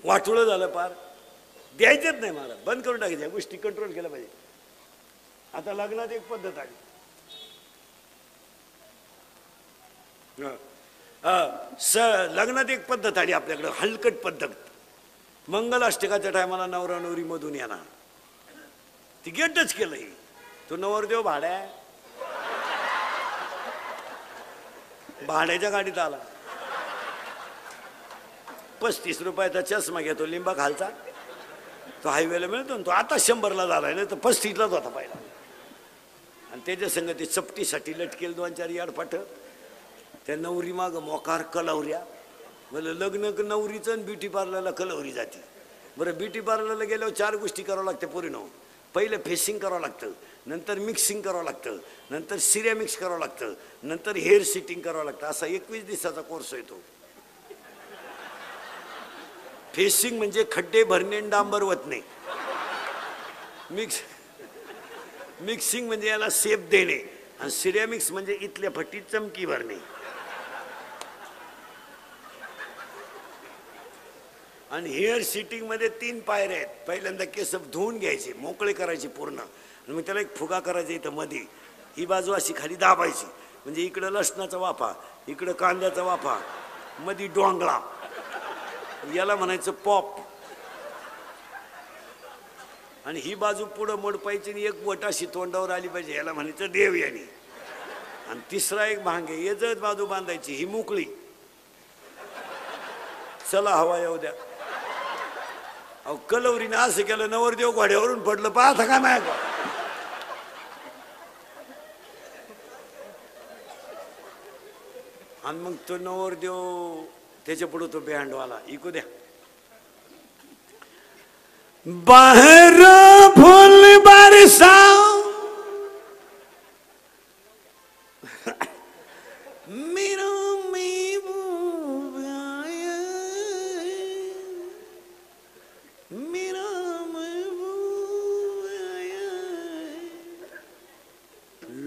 वाटुळं झालं पार, द्यायचंच नाही मला, बंद करून टाकायच्या गोष्टी, कंट्रोल केलं पाहिजे. आता लग्नात एक पद्धत आली, लग्नात एक पद्धत आली आपल्याकडे, हलकट पद्धत. मंगलाष्टकाच्या टायमाला नवरा नवरी मधून येणार, ती गेटच केलंय. तो नवरदेव भाड्याच्या गाडीत आला, 35 रुपयाचा चष्मा घेतो लिंबा खालचा, तो हायवेला मिळतो ना, तो आता 100ला झालाय ना, तर 35लाच होता पहिला. आणि त्याच्या संग ते चपटीसाठी लटकेल 2-4 याडपाट. त्या नवरी माग मोकार कलवऱ्या. म्हणजे लग्न नवरीचं आणि ब्युटी पार्लरला कलवरी जाते. बरं, ब्युटी पार्लरला गेल्यावर 4 गोष्टी करावं लागते पोरीनो. पहिलं फेसिंग करावं लागतं, नंतर मिक्सिंग करावं लागतं, नंतर सिऱ्या मिक्स करावं लागतं, नंतर हेअर सिटिंग करावं लागतं. असा 21 दिवसाचा कोर्स आहे तो. फेसिंग म्हणजे खड्डे भरणे, डांबर वतणे. मिक्सिंग म्हणजे याला शेप देणे, आणि सिरेमिक्स म्हणजे इथल्या फटीत चमकी भरणे. आणि हेअर सिटिंग मध्ये 3 पायऱ्या आहेत. पहिल्यांदा केस धुवून घ्यायचे, मोकळे करायचे पूर्ण, आणि मग त्याला एक फुगा करायचा इथं मध्ये. ही बाजू अशी खाली दाबायची, म्हणजे इकडं लसणाचा वाफा, इकडं कांद्याचा वाफा, मध्ये डोंगळा, याला म्हणायचं पॉप. आणि ही बाजू पुढं मोडपायची आणि एक बोट अशी तोंडावर आली पाहिजे, याला म्हणायचं देवयानी. आणि तिसरा एक भांगे, येजत बाजू बांधायची, ही मोकळी. चला हवा येऊ द्या. अहो कलवरीने असं केलं, नवरदेव घोड्यावरून पडलं, पाहता का नाही? आणि मग तो नवरदेव त्याच्या पुढे तो बँडवाला इकू द्या. बाहेर फुल बरसाओ मेरा महबूब आया, मेरा महबूब आया.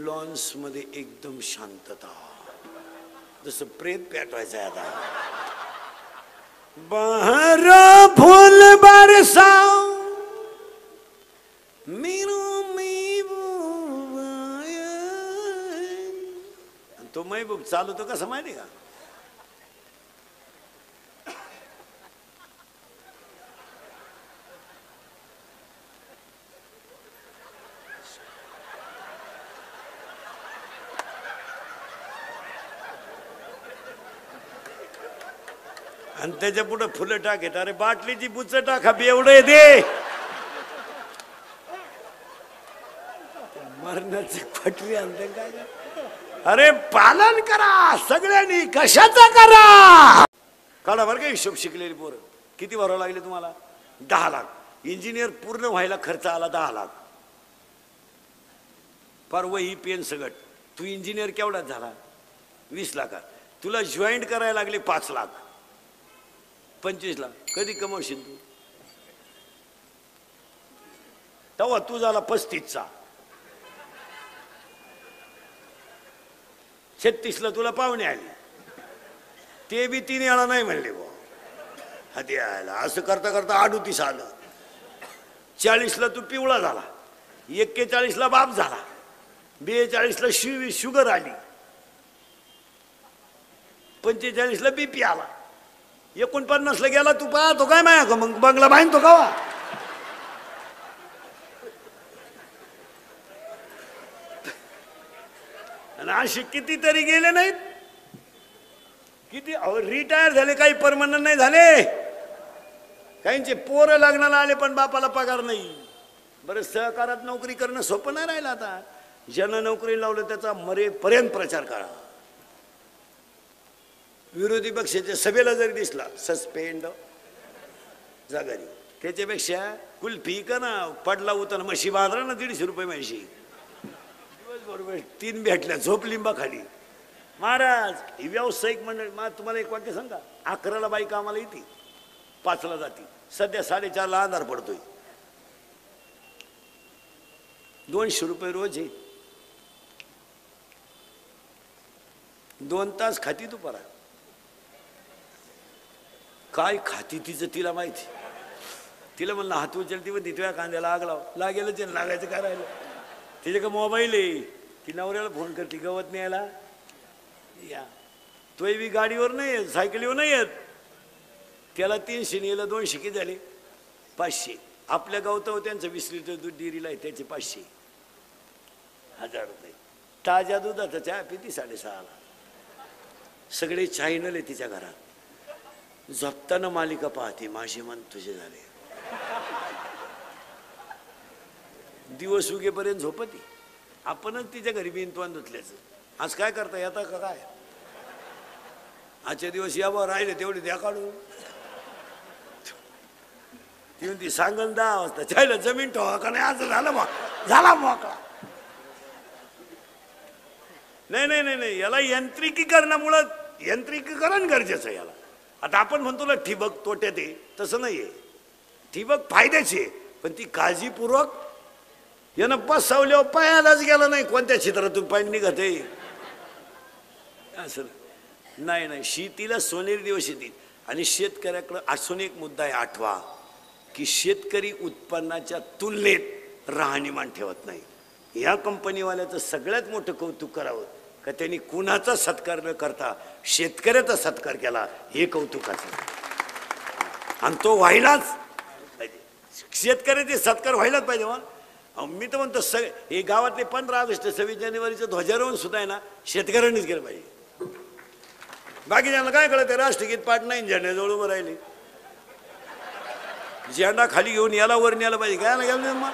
लॉन्स मध्ये एकदम शांतता, जसं प्रेत पेटवायचं आहे आता. बाहर फूल बरसाओ मेरा महबूब आया. तो महबूब चालू तो कसं माहिती का? आणि त्याच्या पुढे फुलं टाकेत. अरे बाटलीची बुच टाका, एवढे दे. मरणाची फटवी आणते काय? अरे पालन करा सगळ्यांनी, कशाचा करा. काढा बरं का हिशोब, शिकलेली पोरं. किती भरावं लागले तुम्हाला? 10 लाख. इंजिनियर पूर्ण व्हायला खर्च आला 10 लाख. फार वही पेन सगट. तू इंजिनियर केवढाच झाला? 20 लाखात. तुला जॉईंट करायला लागले 5 लाख, 25 लाख. कधी कमवशील तू? तेव्हा तू झाला 35चा. 36ला तुला पाहुणे आले, ते बी 3 वेळा नाही म्हणले बा हाती आयला. असं करता करता 38 आलं. 40ला तू पिवळा झाला, 41ला बाप झाला, 42ला शुगर आली, 45ला बीपी आला, 49ला गेला. तू पाहतो काय माया का मग बंगला बांधतो का? आणि असे कितीतरी गेले नाहीत? किती रिटायर झाले, काही परमनंट नाही झाले. काहींचे पोरं लग्नाला आले पण बापाला पगार नाही. बरं, सहकारात नोकरी करणं सोपं नाही राहिलं आता. ज्यानं नोकरी लावलं त्याचा मरेपर्यंत प्रचार करा. विरोधी पक्षाच्या सभेला जरी दिसला, सस्पेंड जागारी. त्याच्यापेक्षा कुल्फी का ना, पडला उतर म्हशी बांधला ना, 150 रुपये म्हशी. दिवसभर 3 भेटल्या, झोप लिंबा खाली. महाराज ही व्यावसायिक मंडळ. तुम्हाला एक वाक्य सांगा, 11ला बाई कामाला येते, 5ला जाते. सध्या 4:30ला अंधार पडतोय. 200 रुपये रोज आहे. 2 तास खाती तू परा. काय खाती तिचं तिला माहिती. तिला म्हणलं हात उचलती पण तिथव्या कांद्याला आग लाव. लागेलच लागायचं काय राहिलं. तिचे का मोबाईल आहे, ती नवऱ्याला फोन करते गवत न्यायला या. तोही बी गाडीवर नाही येत, सायकलीवर नाही येत. त्याला 300 नेलं, 200 किती झाले, 500. आपल्या गावतावर त्यांचं 20 लिटर दूध डेअरीला आहे, त्याचे 500, 1000 रुपये. ताज्या दुधाचा चहा पिती 6.5ला. सगळे चॅनल आहे तिच्या घरात. झोपताना मालिका पाहते, माझे मन तुझे झाले. दिवस उगेपर्यंत झोपती. आपणच तिच्या घरी बिनतोंड धुतल्याचं. आज काय करता येतं का काय. आजच्या दिवस यावं राहिले तेवढे द्या काढून. ती म्हणती सांगल 10 वाजता चायला जमीन ठेवा का नाही. आज झालं मग झाला मोकळा. नाही नाही नाही नाही, याला यांत्रिकीकरणामुळं यांत्रिकीकरण गरजेचं आहे याला. आता आपण म्हणतो ना ठिबक तोट्यात आहे, तसं नाहीये. ठिबक फायद्याची आहे, पण ती काळजीपूर्वक. यानं पसवल्यावर पायालाच गेला नाही, कोणत्या क्षेत्रातून पाणी निघत आहे असं नाही. नाही, शेतीला सोनेरी दिवस येतील. आणि शेतकऱ्याकडं असून एक मुद्दा आहे 8वा, की शेतकरी उत्पन्नाच्या तुलनेत राहणीमान ठेवत नाही. या कंपनीवाल्याचं सगळ्यात मोठं कौतुक करावं का त्यांनी कुणाचा सत्कार न करता शेतकऱ्याचा सत्कार केला, हे कौतुकाचं. आणि तो व्हायलाच पाहिजे. शेतकऱ्याचे सत्कार व्हायलाच पाहिजे. मी तर म्हणतो हे गावातले 15 ऑगस्ट 26 जानेवारीचं ध्वजारोहण सुद्धा आहे ना शेतकऱ्यांनीच केलं पाहिजे. बाकीच्यांना काय कळत आहे, राष्ट्रगीत पाठ नाही, झेंड्याजवळ उभं राहिले. झेंडा खाली घेऊन याला वर न्यायला पाहिजे. काय ना गेलं मग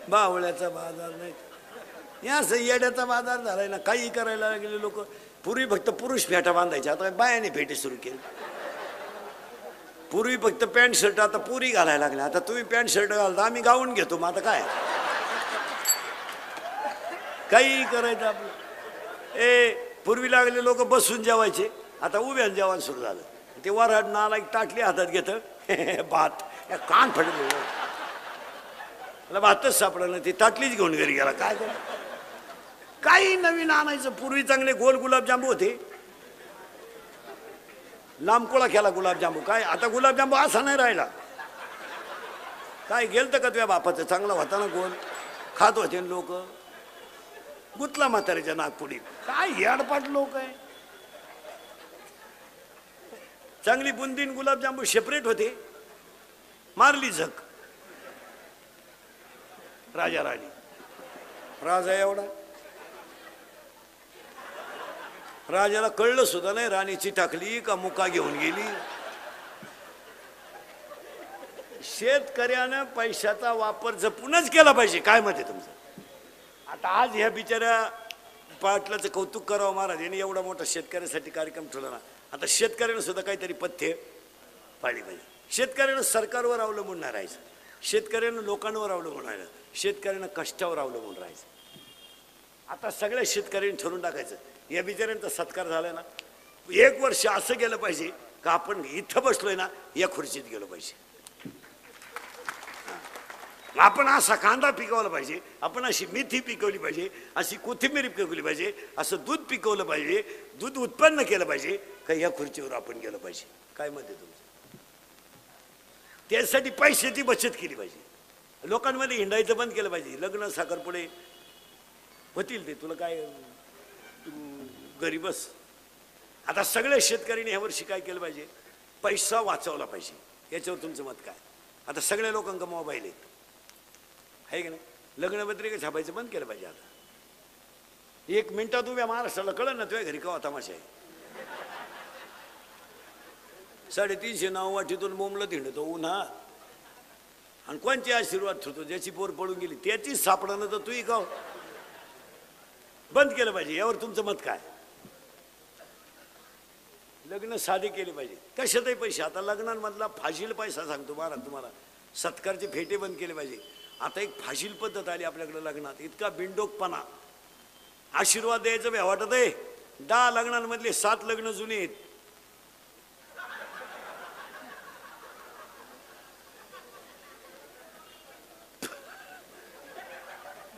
बावळ्याचा बाजार नाही, या येड्याचा बाजार झालाय ना. काही करायला लागले लोक. पूर्वी फक्त पुरुष फेटा बांधायचे, आता बायाने फेटे सुरू केले. पूर्वी फक्त पॅन्ट शर्ट, आता पुरी घालायला लागले. आता तुम्ही पॅन्ट शर्ट घालता, आम्ही गाऊन घेतो. मग आता काय काही करायचं आपलं. पूर्वी लागले लोक बसून जेवायचे, आता उभ्यान जेवण सुरू झालं. ते वराड नाला एक ताटली हातात घेतं, भात कान फडले. मला भातच सापडलं नाही, ती ताटलीच घेऊन घरी गेला. काय काही नवीन आणायचं. पूर्वी चांगले गोल गुलाबजांबू होते, लांबकोळा केला गुलाबजांबू. काय आता गुलाबजांबू असा नाही राहिला. काय गेलतं का तुझ्या बापाचं चांगला होता ना, गोल खात होते लोक. गुतला म्हाताऱ्याच्या नागपुडीत. काय याडपाट लोक आहे. चांगली बुंदीन गुलाबजांबू सेपरेट होते, मारली झक. राजा राणी, राजा एवढा, राजाला कळलं सुद्धा नाही राणीची टाकली का मुका घेऊन गेली. शेतकऱ्यानं पैशाचा वापर जपूनच केला पाहिजे. काय मत आहे तुमचं. आता आज ह्या बिचाऱ्या पाटलाचं कौतुक करावं महाराज, यांनी एवढा मोठा शेतकऱ्यासाठी कार्यक्रम ठेवला ना. आता शेतकऱ्यानं सुद्धा काहीतरी पथ्य पाळली पाहिजे. शेतकऱ्यानं सरकारवर अवलंबून नाही राहायचं, शेतकऱ्यानं लोकांवर अवलंबून राहिलं, शेतकऱ्यानं कष्टावर अवलंबून राहायचं. आता सगळ्या शेतकऱ्यांनी ठरवून टाकायचं, या बिचाऱ्यांचा सत्कार झाला ना, 1 वर्ष असं गेलं पाहिजे का आपण इथं बसलोय ना या खुर्चीत गेलो पाहिजे. आपण असा कांदा पिकवला पाहिजे, आपण अशी मेथी पिकवली पाहिजे, अशी कोथिंबीर पिकवली पाहिजे, असं दूध पिकवलं पाहिजे, दूध उत्पन्न केलं पाहिजे का या खुर्चीवर आपण गेलो पाहिजे. काय मत आहे तुमचं. त्यासाठी पैशाची बचत केली पाहिजे. लोकांमध्ये हिंडायचं बंद केलं पाहिजे. लग्न साखरपुडे होतील ते तुला काय, घरी बस. आता सगळ्या शेतकऱ्यांनी ह्या वर्षी काय केलं पाहिजे, पैसा वाचवला पाहिजे. याच्यावर तुमचं मत काय. आता सगळ्या लोकांना मोबाईल आहेत, आहे की नाही. लग्नपत्रिका छापायचं बंद केलं पाहिजे. आता 1 मिनिटात उभ्या महाराष्ट्राला कळलं ना तुझ्या घरी केव्हा तमाशा आहे. 350 नाव वाटीतून बोंबलं हिंडतो उन्हा. आणि कोणचे आशीर्वाद ठेवतो, ज्याची पोर पडून गेली त्याचीच सापडणं तर तूही गाव बंद केलं पाहिजे. यावर तुमचं मत काय. लग्न साधे केले पाहिजे, कशातही पैसे. आता लग्नांमधला फाशील पैसा सांगतो महाराज तुम्हाला, सत्कारचे फेटे बंद केले पाहिजे. आता एक फाशील पद्धत आली आपल्याकडे लग्नात, इतका बिंडोकपणा. आशीर्वाद द्यायचं बे वाटत आहे. 10 लग्नांमधले 7 लग्न जुने आहेत.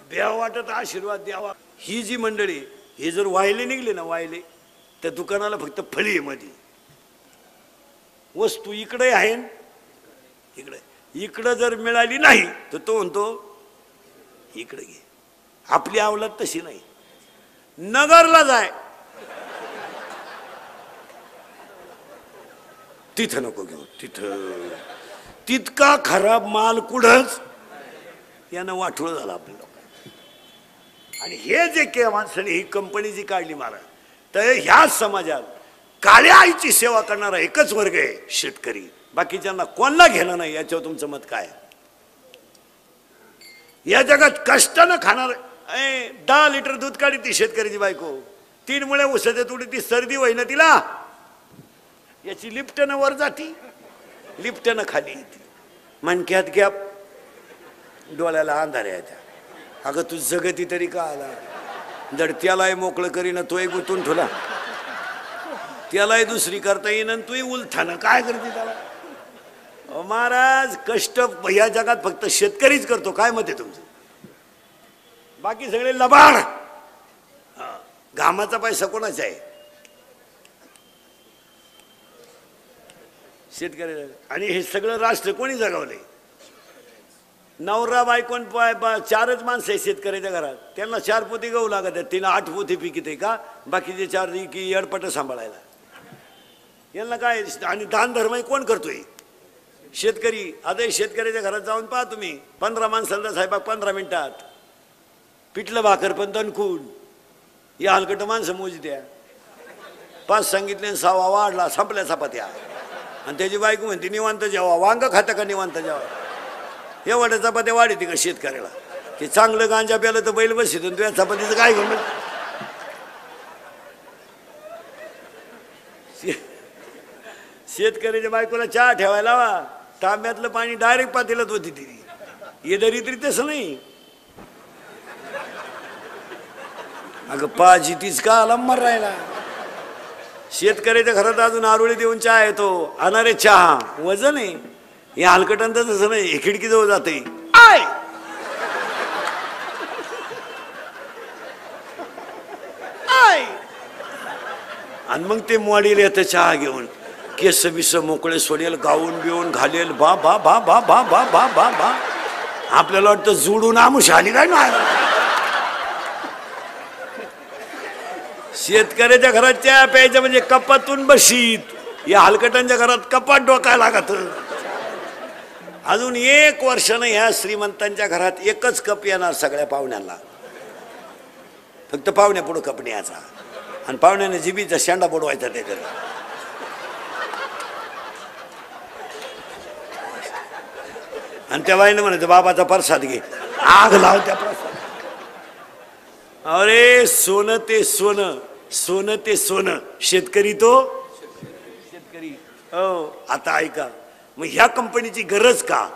द्यावा वाटत आशीर्वाद द्यावा. ही जी मंडळी हे जर वाहिले निघले ना, वाहिले त्या दुकानाला फक्त फळी आहे मध्ये, वस्तू इकडे आहे इकडे, इकडं जर मिळाली नाही तर तो म्हणतो इकडे घे. आपली आवलाद तशी नाही. नगरला जाय, तिथं नको घेऊ, तिथं तितका खराब माल कुठंच. यानं वाटोळ झाला आपल्या लोकांना. आणि हे जे के माणसाने ही कंपनी जी काढली महाराज, तर ह्या समाजात काळ्या आईची सेवा करणारा एकच वर्ग आहे, शेतकरी. बाकीच्यांना कोणाला घेणं नाही. याच्यावर तुमचं मत काय? या जगात कष्टानं खाणार 10 लिटर दूध काढी ती शेतकऱ्याची बायको, 3 मुळे उसाच्या तुडी, ती सर्दी होईना तिला, याची लिफ्टनं वर जाती, लिफ्टनं खाली येते, मनक्यात गॅप, डोळ्याला अंधार यायच्या. अगं तू जगती तरी का आला? जर त्यालाही मोकळं करीन तोही गुंतून ठेवला, त्यालाही दुसरी करता येईन आणि तूही उलथानं काय करते त्याला? महाराज कष्ट या जगात फक्त शेतकरीच करतो. काय मत आहे तुमचं? बाकी सगळे लबाड. घामाचा पैसा कोणाचा आहे? शेतकरी. आणि हे सगळं राष्ट्र कोणी जगावले? नवरा बायकोन 4च माणसं आहे शेतकऱ्याच्या घरात, त्यांना 4 पोती गहू लागत आहेत, तिला 8 पोती पिकित आहे का? बाकीचे 4 की येडपट सांभाळायला यांना काय? आणि दान धर्म कोण करतोय? शेतकरी. आता शेतकऱ्याच्या घरात जाऊन पहा तुम्ही, 15 माणसांचा स्वयंपाक 15 मिनिटात, पिठलं भाकर पण दणकून. या हलकट माणसं मोज द्या. 5 सांगितले 6 वाढला, संपल्या चपात्या. आणि त्याची बायको म्हणते निवांत जेवा. वांग खाता का निवांत जेवा? एवढ्या चपात्या वाढते का शेतकऱ्याला? की चांगलं गांजा प्यालं तर बैल बसित, तुझ्या चपातीचं काय घेऊन? शेतकऱ्याच्या बायकोला चहा ठेवायला लावा, तांब्यातलं पाणी डायरेक्ट पातेल्यात होती ती. हे दरी तरी तसं नाही. अगं पाजी तीच का आला मरायला? शेतकऱ्याच्या घरात अजून आरोळी देऊन चहा येतो, अनारे चहा वजन आहे. हे हलकटांत तसं नाही, हे खिडकी जवळ जाते आय आय, आणि मग ते मॉडेल येतं चहा घेऊन, केस बिस मोकळे सोडेल, गाऊन बिवून घालेल. बा बा बा बा बा बा बा बा बा. आपल्याला वाटतं जुडून आमुष आली काय ना. शेतकऱ्याच्या घरात चहा प्यायचं म्हणजे कपातून बशीत. या हलकटांच्या घरात कपात डोकायला लागत. अजून 1 वर्षानं ह्या श्रीमंतांच्या घरात एकच कप येणार सगळ्या पाहुण्यांना. फक्त पाहुण्या पुढं कप न्यायचा आणि पाहुण्याने जिबीचा शेंडा बुडवायचा त्याच्यात. आणि त्या बाईनं म्हणायचं बाबाचा प्रसाद घे, आग लाव त्या प्रसाद. अरे सोनं ते सोनं, सोनं ते सोनं, शेतकरी तो शेतकरी. हो आता ऐका, मग ह्या कंपनीची गरज का?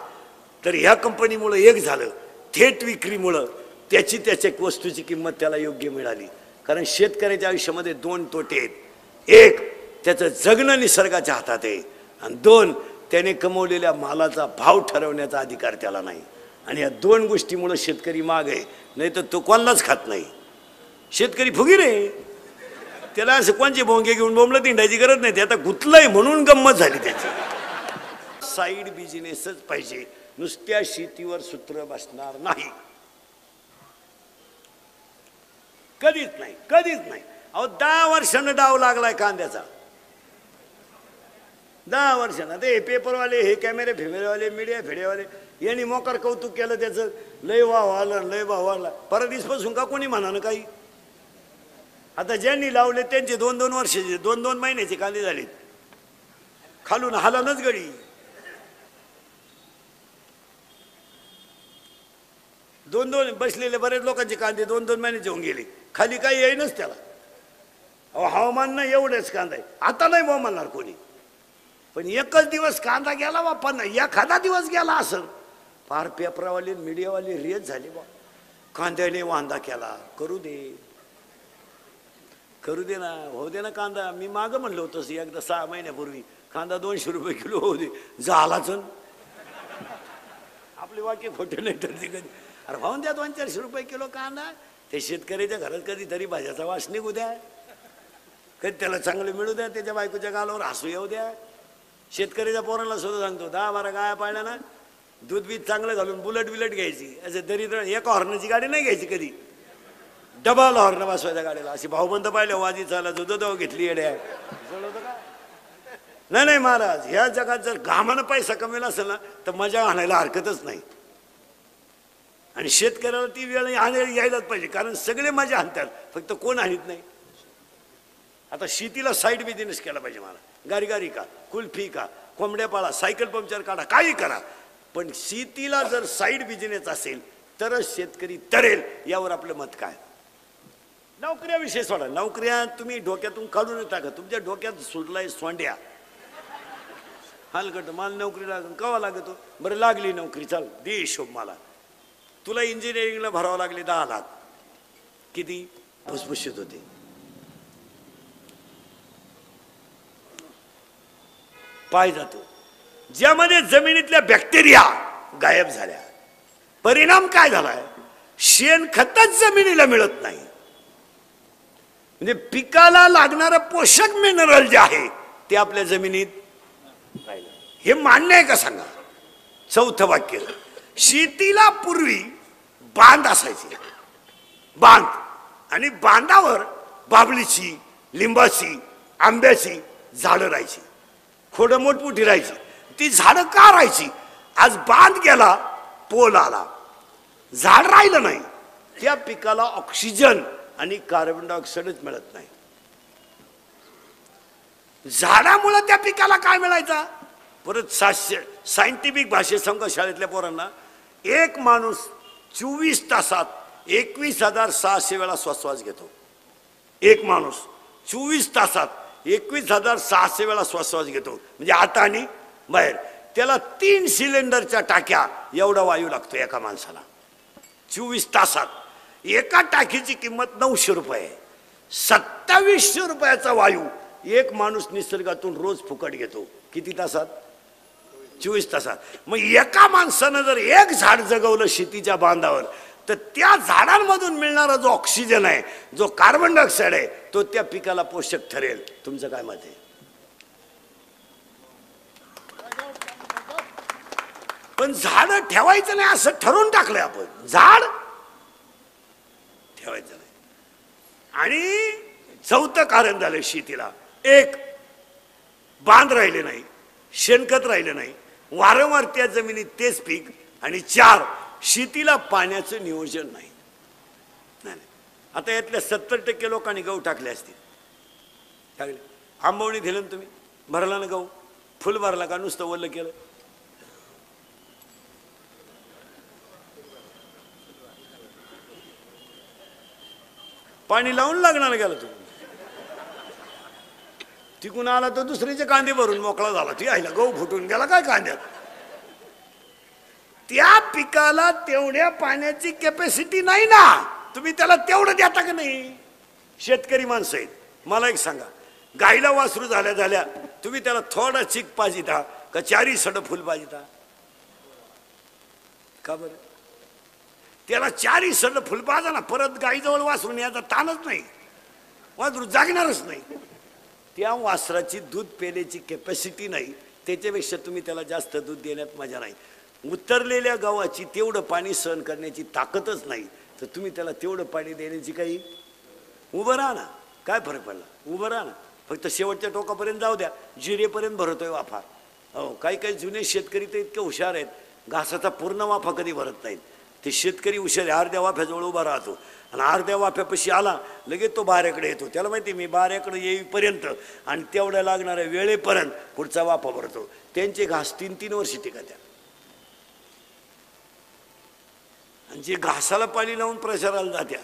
तर ह्या कंपनीमुळं एक झालं, थेट विक्रीमुळं त्याची त्याच्या वस्तूची किंमत त्याला योग्य मिळाली. कारण शेतकऱ्याच्या आयुष्यामध्ये 2 तोटे आहेत. 1 त्याचं जगणं निसर्गाच्या हातात आहे, आणि 2 त्याने कमवलेल्या मालाचा भाव ठरवण्याचा अधिकार त्याला नाही. आणि या 2 गोष्टीमुळं शेतकरी माग आहे. नाही तर तो कोणालाच खात नाही. शेतकरी फुगीर आहे, त्याला असं कोणचे भोंगे घेऊन बोंबलं तिंडायची गरज नाही. ते आता गुतलंय म्हणून गंमत झाली त्याची. साईड बिझनेसच पाहिजे, नुसत्या शेतीवर सूत्र बसणार नाही. कधीच नाही, कधीच नाही. अहो 10 वर्षानं डाव लागलाय कांद्याचा. 10 वर्षानं ते पेपरवाले, हे कॅमेरे फेमेरेवाले, मीडिया फेड्यावाले यांनी मोकार कौतुक केलं त्याचं. लय वाव आलं, लय भाव आला. परदेशपासून का कोणी म्हणानं काही? आता ज्यांनी लावले त्यांचे 2-2 वर्षाचे, 2-2 महिन्याचे कांदे झालेत. खालून हालानच गडी. 2-2 बसलेले बरेच लोकांचे कांदे 2-2 महिन्याचे होऊन गेले. खाली काही येईनच त्याला. अहो हवामान नाही एवढेच कांदा आहे. आता नाही भाव म्हणणार कोणी, पण एकच दिवस कांदा गेला बाप्पा, नाही एखादा दिवस गेला असं. फार पेपरावाले मीडियावाले रेज झाले बा, कांद्याने वांदा केला. करू दे, करू दे ना, होऊ दे ना कांदा. मी मागं म्हणलं होतं एकदा 6 महिन्यापूर्वी, कांदा 200 रुपये किलो होऊ दे. झालाच आपले वाक्य खोटे नाही तर ते कधी. अरे भाऊन द्या 200-400 रुपये किलो कांदा. ते शेतकऱ्याच्या घरात कधीतरी भाज्याचा वास निघू द्या. कधी त्याला चांगलं मिळू द्या, त्याच्या बायकोच्या गालावर हसू येऊ द्या. शेतकऱ्याच्या पोरांना सुद्धा सांगतो, 10-12 गाया पाळल्या ना, दूध बीज चांगलं घालून बुलेट बिलेट घ्यायची. असे दरिद्र एका हॉर्नची गाडी नाही घ्यायची कधी, डबल हॉर्न बसवायच्या गाडीला. अशी भाऊबंद पाहिले वाजी चाला जो घेतली येड्या. नाही महाराज, ह्या जगात जर घामानं पैसा कमेला असेल ना तर मजा आणायला हरकतच नाही. आणि शेतकऱ्याला ती वेळ यायलाच पाहिजे, कारण सगळे मजा आणतात, फक्त कोण आणत नाही. आता शेतीला साईड बिझनेस केला पाहिजे. मला गारी का, कुल्फी का, कोंबड्या पाळा, सायकल पंक्चर काढा, काही करा, पण शेतीला जर साईड बिझनेस असेल तरच शेतकरी तरेल. यावर आपलं मत काय? नोकऱ्याविषयी सोडा, नोकऱ्या तुम्ही डोक्यातून काढून टाका. तुमच्या डोक्यात सुटलाय सोंड्या, हलकट. मला नोकरी लागून कवा लागतो? बरं लागली नोकरी, चाल दे हिशोब मला. तुला इंजिनिअरिंगला भरावं लागले 10 लाख. किती फुसफुशीत होते. पाय जातो, ज्यामध्ये जमिनीतल्या बॅक्टेरिया गायब झाल्या. परिणाम काय झालाय? शेणखतच जमिनीला मिळत नाही. म्हणजे पिकाला लागणारं पोषक मिनरल जे आहे ते आपल्या जमिनीत राहिलं. हे मान्य आहे का सांगा? चौथं वाक्य, शेतीला पूर्वी बांध असायचे, बांध, आणि बांधावर बाबलीची, लिंबाची, आंब्याची झाडं राहायची, खोडं मोठमोठी राहायची. ती झाडं का राहायची? आज बांध गेला, पोल आला, झाड राहिलं नाही, त्या पिकाला ऑक्सिजन आणि कार्बन डायऑक्साईडच मिळत नाही. झाडामुळे त्या पिकाला काय मिळायचा? परत सायंटिफिक भाषेत सांगा शाळेतल्या पोरांना, एक माणूस 24 तासात 21,600 वेळा श्वास घेतो. एक माणूस 24 तासात 21,600 वेळा श्वास घेतो. म्हणजे आत आणि बाहेर. त्याला 3 सिलेंडरच्या टाक्या एवढा वायू लागतो एका माणसाला 24 तासात. एका टाकीची किंमत 900 रुपये. 2700 रुपयाचा वायू एक माणूस निसर्गातून रोज फुकट घेतो. किती तासात? 24 तासात. मग एका माणसानं जर एक झाड जगवलं शेतीच्या बांधावर, तर त्या झाडांमधून मिळणारा जो ऑक्सिजन आहे, जो कार्बन डायऑक्साईड आहे, तो त्या पिकाला पोषक ठरेल. तुमचं काय मत आहे? पण झाड ठेवायचं नाही असं ठरवून टाकलंय आपण. झाड ठेवायचं नाही. आणि चौथं कारण झालं शेतीला, एक बांध राहिले नाही, शेणखत राहिलं नाही, वारंवार त्या जमिनीत तेच पीक, आणि 4 शेतीला पाण्याचं नियोजन नाही. आता यातल्या 70% लोकांनी गहू टाकले असतील. टाकले. आंबवणी दिलं ना तुम्ही, भरला ना गहू, फुल भरला का नुसतं वल्ल केलं? पाणी लावून लागणार गेला तू. तिकून आला तर दुसरीचे कांदे भरून मोकळा झाला. ती आईला गहू फुटून गेला काय कांद्यात? त्या पिकाला तेवढ्या पाण्याची कॅपॅसिटी नाही ना. तुम्ही त्याला तेवढं देता का नाही? शेतकरी माणसं आहेत. मला एक सांगा, गाईला वासरू झाल्या तुम्ही त्याला थोडा चिक पाजिता का 4 सड फुल पाजिता? का बरं? त्याला 4 सड फुल पाजा ना, परत गाईजवळ वासरून याचा ताणच नाही, वासरू जागणारच नाही. त्या वासराची दूध पेण्याची कॅपॅसिटी नाही, त्याच्यापेक्षा तुम्ही त्याला जास्त दूध देण्यात मजा नाही. उतरलेल्या गावाची तेवढं पाणी सहन करण्याची ताकदच नाही, तर तुम्ही त्याला तेवढं पाणी देण्याची काही. उभं राहा ना, काय फरक पडला? उभं राहा ना, फक्त शेवटच्या टोकापर्यंत जाऊ द्या. जिरेपर्यंत भरतोय वाफा. हो, काही जुने शेतकरी तर इतके हुशार आहेत, घासाचा पूर्ण वाफा कधी भरत नाहीत. ते शेतकरी हुशार, अर्ध्या वाफ्याजवळ उभा राहतो, आणि अर्ध्या वाफ्यापाशी आला लगेच तो बाऱ्याकडे येतो. त्याला माहिती मी बाऱ्याकडे येईपर्यंत आणि तेवढ्या लागणाऱ्या वेळेपर्यंत पुढचा वाफा भरतो. त्यांचे घास 3-3 वर्ष टिकत्या. आणि जे घासाला पाणी लावून प्रचाराला जात्या,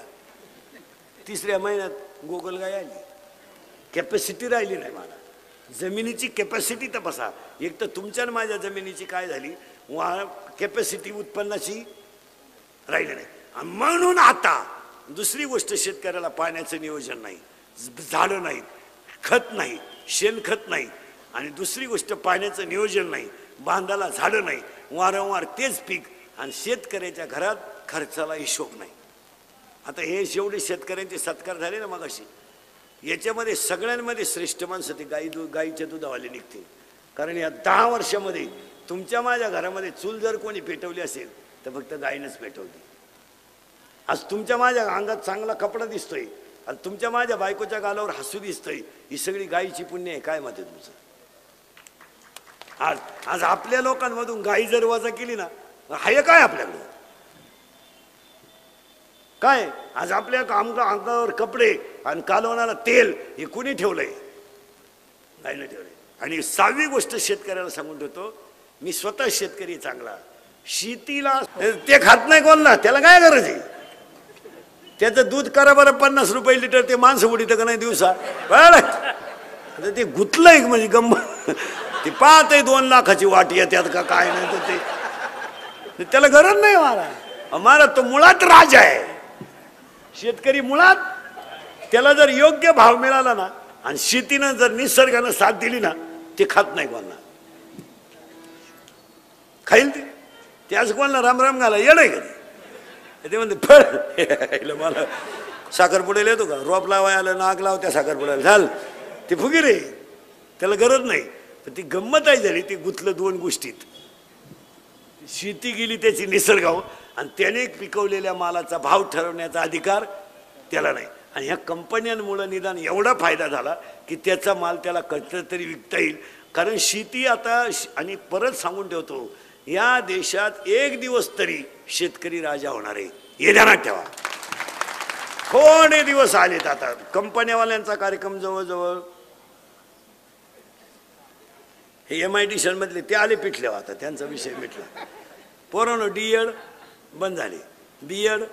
3ऱ्या महिन्यात गोगलगाय आली. कॅपॅसिटी राहिली नाही. मला जमिनीची कॅपॅसिटी तपासा. एक तर तुमच्या माझ्या जमिनीची काय झाली, कॅपॅसिटी उत्पन्नाची राहिली नाही. म्हणून आता दुसरी गोष्ट, शेतकऱ्याला पाण्याचं नियोजन नाही, झाडं नाहीत, खत नाही, शेणखत नाही, आणि दुसरी गोष्ट पाण्याचं नियोजन नाही, बांधाला झाडं नाही, वारंवार तेच पीक, आणि शेतकऱ्याच्या घरात खर्चाला हिशोब नाही. आता हे जेवढे शेतकऱ्यांचे सत्कार झाले ना मगाशी, याच्यामध्ये सगळ्यांमध्ये श्रेष्ठ माणसं ते गाईच्या दुधावाले निघते. कारण या 10 वर्षामध्ये तुमच्या माझ्या घरामध्ये चूल जर कोणी पेटवली असेल तर फक्त गायीनंच पेटवली. आज तुमच्या माझ्या अंगात चांगला कपडा दिसतोय आणि तुमच्या माझ्या बायकोच्या गालावर हसू दिसतंय, ही सगळी गायीची पुण्य आहे. काय मत आहे तुमचं? आज आज आपल्या लोकांमधून गायी जर वजा केली ना, हाय काय आपल्याकडं काय? आज आपल्या अंगावर कपडे आणि कालवणाला तेल हे कुणी ठेवलंय? गायीने ठेवलंय. आणि 6वी गोष्ट शेतकऱ्याला सांगून ठेवतो, मी स्वतः शेतकरी चांगला. शेतीला ते खात नाही कोणला, त्याला काय गरज आहे? त्याचं दूध करा बरं 50 रुपये लिटर, ते माणसं उडीत का नाही दिवसा? आता ते गुतलंय म्हणजे गंम, ते पाहत आहे 2 लाखाची वाटी येतात का काय नाही, तर ते त्याला गरज नाही. मारा तो मुळात राजा आहे. शेतकरी मुळात त्याला जर योग्य भाव मिळाला ना आणि शेतीनं जर निसर्गानं साथ दिली ना, ते खात नाही कोणाला. खाईल ते असं कोणाला रामराम घाला येड आहे कधी? ते म्हणते फळ मला साखरपुड्याला येतो का? रोप लावाय आलं, नाग लाव त्या साखरपुड्याला, झाल ते फुगीर आहे, त्याला गरज नाही. पण ती गंमत आहे झाली, ती गुंतलं 2 गोष्टीत. शेती गेली त्याची निसर्गावर आणि त्याने पिकवलेल्या मालाचा भाव ठरवण्याचा अधिकार त्याला नाही. आणि ह्या कंपन्यांमुळे निदान एवढा फायदा झाला की त्याचा माल त्याला कधीतरी तरी विकता येईल. कारण शेती आता, आणि परत सांगून ठेवतो, या देशात एक दिवस तरी शेतकरी राजा होणार आहे, हे ध्यानात ठेवा. थोडे दिवस आलेत आता. कंपन्यावाल्यांचा कार्यक्रम जवळजवळ हे MIDC मधले ते आले पिटले, आता त्यांचा विषय मिटला. पोरांनो D.Ed बंद झाले, B.Ed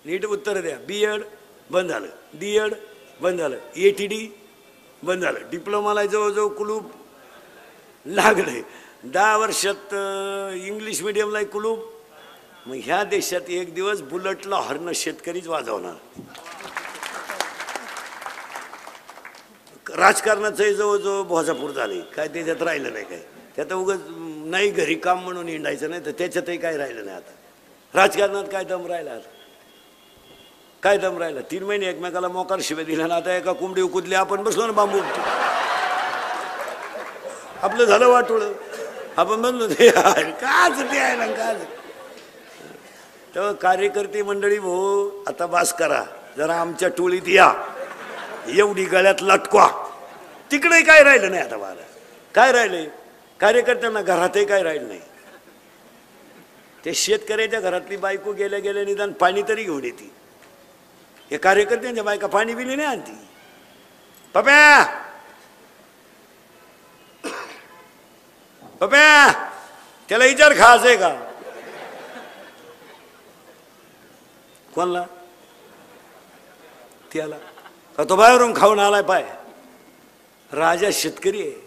नीट उत्तर द्या. B.Ed बंद झालं, D.Ed बंद झालं, ATD बंद झालं, डिप्लोमाला जवळजवळ कुलूप लागले. 10 वर्षात इंग्लिश मिडियमला कुलूप. मग ह्या देशात एक दिवस बुलेटला हॉर्न शेतकरीच वाजवणार. राजकारणाचं जवळजवळ भोजापूर झाले, काय त्याच्यात राहिलं नाही. काय त्यात उगाच नाही घरी काम म्हणून हिंडायचं नाही, तर त्याच्यातही काय राहिलं नाही. आता राजकारणात काय दम राहिला? आता काय दम राहिला? 3 महिने एकमेकाला मोकार शिवाय दिला ना. आता एका कोंबडी उकुदली, आपण बसलो ना बांबू, आपलं झालं वाटोळं. आपण म्हणलो ते काच ते आहे ना काच. तेव्हा कार्यकर्ते मंडळी, भाऊ आता बास करा, जरा आमच्या टोळीत या, एवढी गळ्यात लटकवा. तिकडे काय राहिलं नाही आता. मला काय राहिलंय? कार्यकर्त्यांना घरातही काय राहिलं नाही. ते शेतकऱ्याच्या घरातली बायको गेल्या गेल्या निदान पाणी तरी घेऊन येते. हे कार्यकर्त्यांच्या बायका पाणी बिली नाही आणती. पप्या पप्या त्याला विचार खायचंय का? कोणला? त्याला का तो बाहेरून खाऊन आलाय? पाय राजा शेतकरी आहे.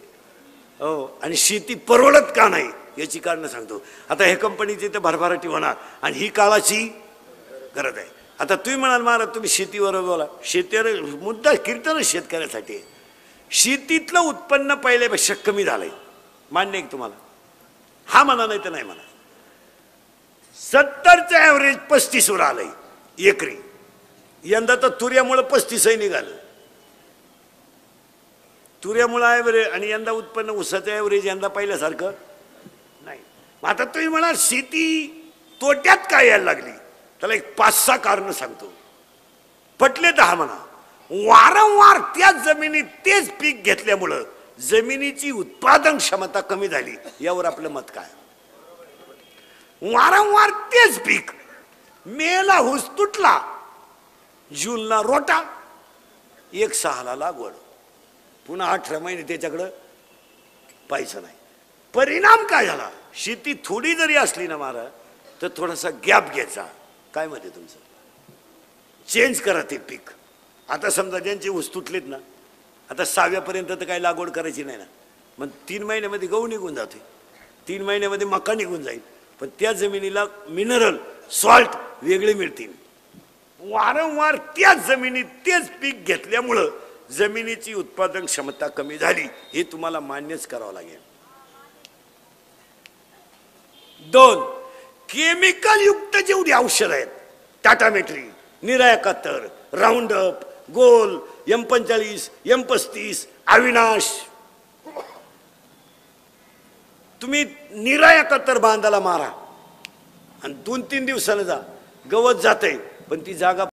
हो, आणि शेती परवडत का नाही याची कारणं सांगतो. आता हे कंपनीची तर भरभराटी होणार आणि ही काळाची गरज आहे. आता तुम्ही म्हणाल महाराज तुम्ही शेतीवर बोला. शेतीवर मुद्दा कीर्तन शेतकऱ्यासाठी. शेतीतलं उत्पन्न पहिल्यापेक्षा कमी झालंय, मान्य आहे तुम्हाला? हा म्हणा, नाही तर नाही म्हणा. 70चं ॲव्हरेज 35वर आलंय एकरी. यंदा तर तुऱ्यामुळं 35 निघालं. तुऱ्यामुळं ॲव्हरेज. आणि यंदा उत्पन्न ऊसाचं ॲव्हरेज यंदा पहिल्यासारखं नाही. आता तुम्ही म्हणा शेती तोट्यात काय यायला लागली, त्याला एक 5-6 कारणं सांगतो. पटले तर हा म्हणा. वारंवार त्याच जमिनीत तेच पीक घेतल्यामुळं जमिनीची उत्पादन क्षमता कमी झाली. यावर आपलं मत काय? वारंवार तेच पीक, मेला हुस तुटला, जूनला रोटा, 1/6ला लागवड, पुन्हा 18 महिने त्याच्याकडं पैसा नाही. परिणाम काय झाला? शेती थोडी जरी असली ना महाराज, तर थोडासा गॅप घ्यायचा. काय म्हणते तुमचं? चेंज करा ते पीक. आता समजा ज्यांचे ऊस तुटलेत ना, आता 6व्यापर्यंत तर काही लागवड करायची नाही ना. मग 3 महिन्यामध्ये गहू निघून जाते, 3 महिन्यामध्ये मका निघून जाईल. पण त्या जमिनीला मिनरल सॉल्ट वेगळे मिळतील. वारंवार त्याच जमिनीत तेच पीक घेतल्यामुळं जमिनीची उत्पादन क्षमता कमी झाली. हे तुम्हाला मान्यच करावं लागेल. 2, केमिकल युक्त जेवढी औषध आहेत, टाटामेट्री, निरा 71, राऊंड अप, गोल, M45, M35, अविनाश. तुम्ही निराया कत्तर बांधाला मारा आणि 2-3 दिवसाला जा, गवत जाते पण ती जागा